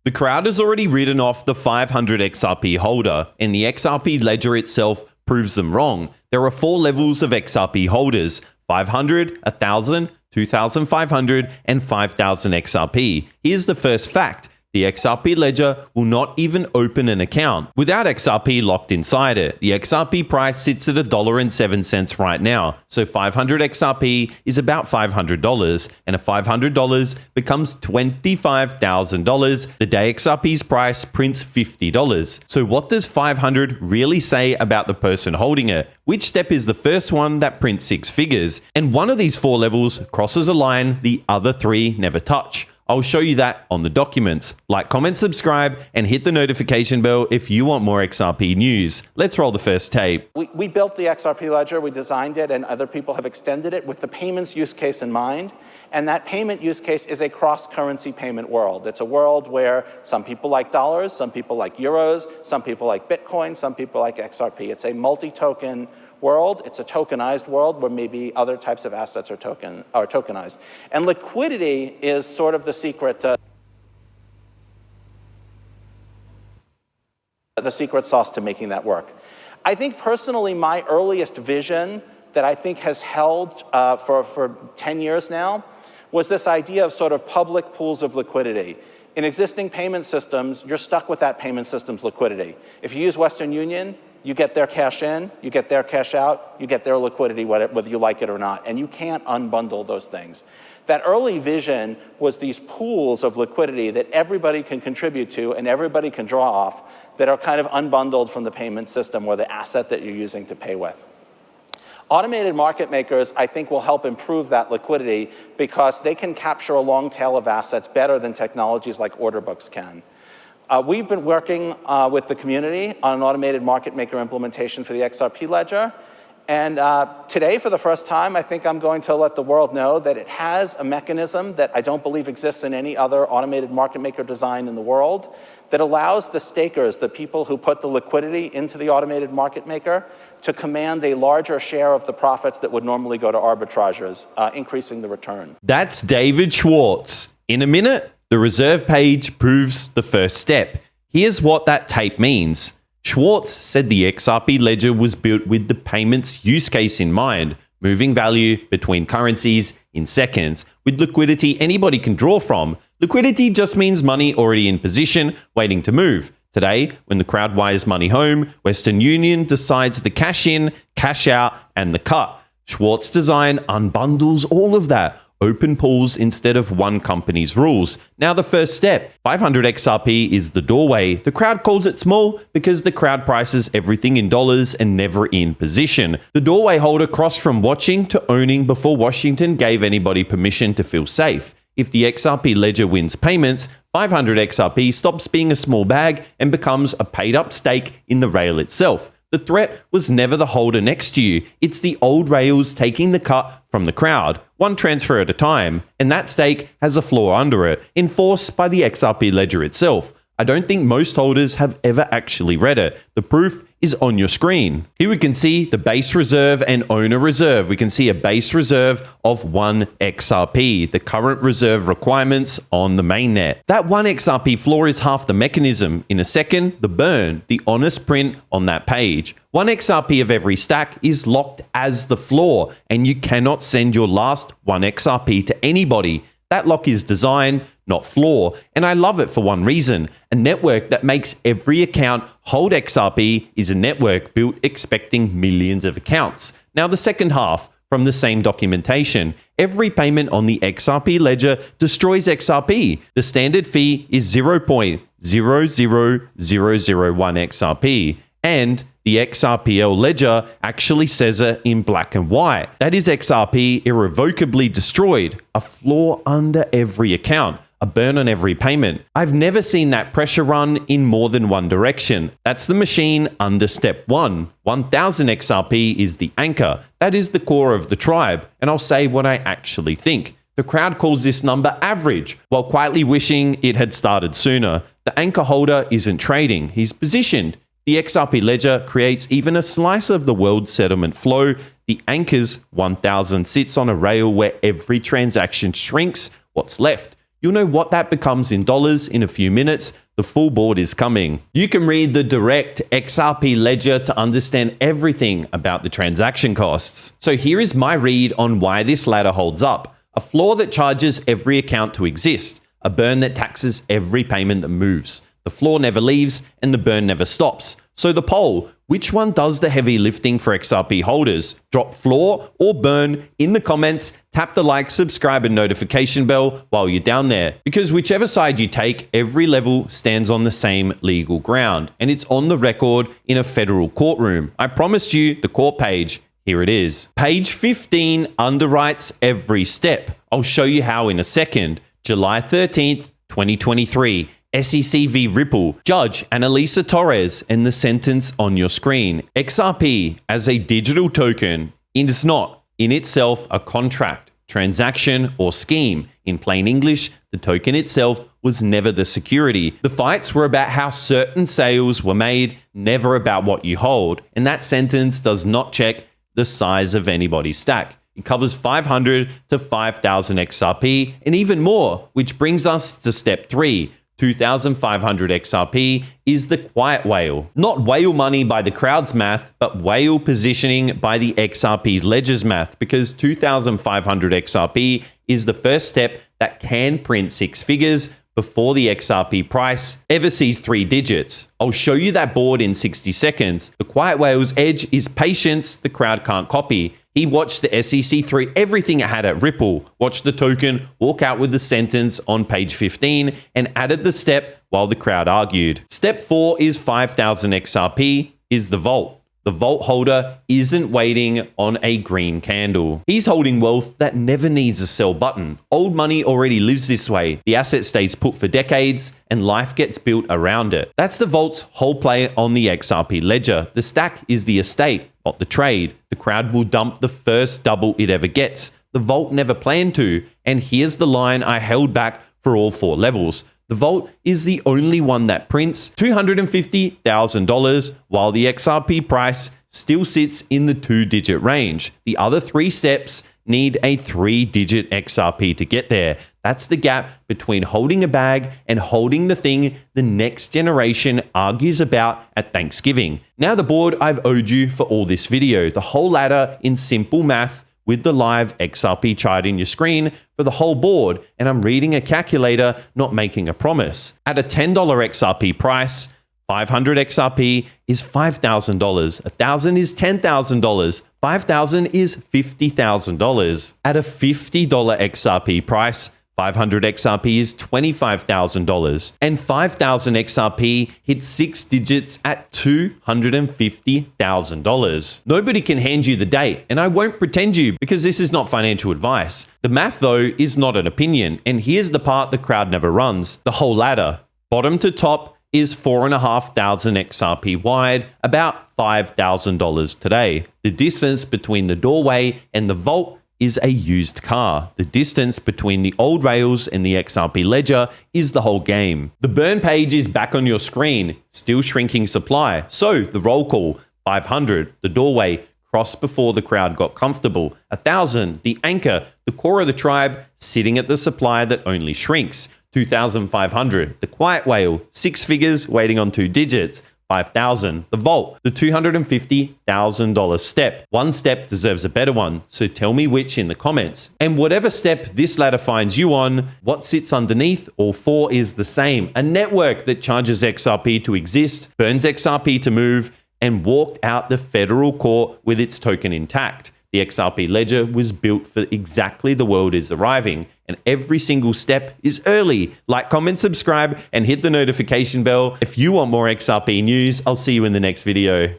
The crowd has already written off the 500 XRP holder, and the XRP Ledger itself proves them wrong. There are 4 levels of XRP holders: 500, 1000, 2500, and 5000 XRP. Here's the first fact. The XRP Ledger will not even open an account without XRP locked inside it. The XRP price sits at $1.07 right now, so 500 XRP is about $500, and a $500 becomes $25,000 the day XRP's price prints $50. So what does 500 really say about the person holding it? Which step is the first one that prints 6 figures? And one of these 4 levels crosses a line the other 3 never touch. I'll show you that on the documents. Like, comment, subscribe, and hit the notification bell if you want more XRP news. Let's roll the first tape. We built the XRP Ledger, we designed it, and other people have extended it with the payments use case in mind. And that payment use case is a cross-currency payment world. It's a world where some people like dollars, some people like euros, some people like Bitcoin, some people like XRP. It's a multi-token world. It's a tokenized world where maybe other types of assets are tokenized. And liquidity is sort of the secret sauce to making that work. I think personally my earliest vision that I think has held for 10 years now was this idea of sort of public pools of liquidity. In existing payment systems, you're stuck with that payment system's liquidity. If you use Western Union, you get their cash in, you get their cash out, you get their liquidity, whether you like it or not, and you can't unbundle those things. That early vision was these pools of liquidity that everybody can contribute to and everybody can draw off that are kind of unbundled from the payment system or the asset that you're using to pay with. Automated market makers, I think, will help improve that liquidity because they can capture a long tail of assets better than technologies like order books can. We've been working with the community on an automated market maker implementation for the XRP Ledger. And today, for the first time, I think I'm going to let the world know that it has a mechanism that I don't believe exists in any other automated market maker design in the world that allows the stakers, the people who put the liquidity into the automated market maker, to command a larger share of the profits that would normally go to arbitrageurs, increasing the return. That's David Schwartz. In a minute, the reserve page proves the first step. Here's what that tape means. Schwartz said the XRP Ledger was built with the payments use case in mind, moving value between currencies in seconds, with liquidity anybody can draw from. Liquidity just means money already in position, waiting to move. Today, when the crowd wires money home, Western Union decides the cash in, cash out, and the cut. Schwartz design unbundles all of that. Open pools instead of one company's rules. Now the first step, 500 XRP is the doorway. The crowd calls it small because the crowd prices everything in dollars and never in position. The doorway holder crossed from watching to owning before Washington gave anybody permission to feel safe. If the XRP Ledger wins payments, 500 XRP stops being a small bag and becomes a paid-up stake in the rail itself. The threat was never the holder next to you. It's the old rails taking the cut from the crowd, one transfer at a time, and that stake has a floor under it, enforced by the XRP Ledger itself. I don't think most holders have ever actually read it. The proof is on your screen. Here we can see the base reserve and owner reserve. We can see a base reserve of 1 XRP, the current reserve requirements on the mainnet. That 1 XRP floor is half the mechanism. In a second, the burn, the honest print on that page. 1 XRP of every stack is locked as the floor, and you cannot send your last 1 XRP to anybody. That lock is design, not floor, and I love it for one reason. A network that makes every account hold XRP is a network built expecting millions of accounts. Now the second half, from the same documentation, every payment on the XRP Ledger destroys XRP. The standard fee is 0.00001 XRP, and the XRPL Ledger actually says it in black and white. That is XRP irrevocably destroyed, a floor under every account, a burn on every payment. I've never seen that pressure run in more than one direction. That's the machine under step 1. 1000 XRP is the anchor. That is the core of the tribe, and I'll say what I actually think. The crowd calls this number average, while quietly wishing it had started sooner. The anchor holder isn't trading, he's positioned. The XRP Ledger creates even a slice of the world's settlement flow. The anchor's 1000 sits on a rail where every transaction shrinks what's left. You'll know what that becomes in dollars in a few minutes. The full board is coming. You can read the direct XRP Ledger to understand everything about the transaction costs. So here is my read on why this ladder holds up. A floor that charges every account to exist. A burn that taxes every payment that moves. The floor never leaves and the burn never stops. So the poll, which one does the heavy lifting for XRP holders? Drop floor or burn in the comments, tap the like, subscribe and notification bell while you're down there. Because whichever side you take, every level stands on the same legal ground and it's on the record in a federal courtroom. I promised you the court page. Here it is. Page 15 underwrites every step. I'll show you how in a second. July 13th, 2023. SEC v. Ripple, Judge Annalisa Torres, and the sentence on your screen. XRP as a digital token is not in itself a contract, transaction, or scheme. In plain English, the token itself was never the security. The fights were about how certain sales were made, never about what you hold. And that sentence does not check the size of anybody's stack. It covers 500 to 5,000 XRP and even more, which brings us to step 3. 2,500 XRP is the quiet whale. Not whale money by the crowd's math, but whale positioning by the XRP Ledger's math, because 2,500 XRP is the first step that can print 6 figures before the XRP price ever sees 3 digits. I'll show you that board in 60 seconds. The quiet whale's edge is patience the crowd can't copy. He watched the SEC through everything it had at Ripple, watched the token walk out with the sentence on page 15, and added the step while the crowd argued. Step 4 is 5,000 XRP is the vault. The vault holder isn't waiting on a green candle. He's holding wealth that never needs a sell button. Old money already lives this way. The asset stays put for decades and life gets built around it. That's the vault's whole play on the XRP Ledger. The stack is the estate, not the trade. The crowd will dump the first double it ever gets. The vault never planned to. And here's the line I held back for all 4 levels. The vault is the only one that prints $250,000 while the XRP price still sits in the 2-digit range. The other 3 steps need a 3-digit XRP to get there. That's the gap between holding a bag and holding the thing the next generation argues about at Thanksgiving. Now the board I've owed you for all this video, the whole ladder in simple math with the live XRP chart in your screen for the whole board, and I'm reading a calculator, not making a promise. At a $10 XRP price, 500 XRP is $5,000, 1,000 is $10,000, 5,000 is $50,000. At a $50 XRP price, 500 XRP is $25,000, and 5,000 XRP hits 6 digits at $250,000. Nobody can hand you the date, and I won't pretend you because this is not financial advice. The math, though, is not an opinion, and here's the part the crowd never runs. The whole ladder, bottom to top, is 4,500 XRP wide, about $5,000 today. The distance between the doorway and the vault is a used car. The distance between the old rails and the XRP Ledger is the whole game. The burn page is back on your screen, still shrinking supply. So the roll call, 500, the doorway, crossed before the crowd got comfortable. 1,000, the anchor, the core of the tribe, sitting at the supply that only shrinks. 2,500, the quiet whale, 6 figures waiting on 2 digits. 5,000, the vault, the $250,000 step. One step deserves a better one, so tell me which in the comments. And whatever step this ladder finds you on, what sits underneath all 4 is the same. A network that charges XRP to exist, burns XRP to move, and walked out the federal court with its token intact. The XRP Ledger was built for exactly the world is arriving, and every single step is early. Like, comment, subscribe, and hit the notification bell. If you want more XRP news, I'll see you in the next video.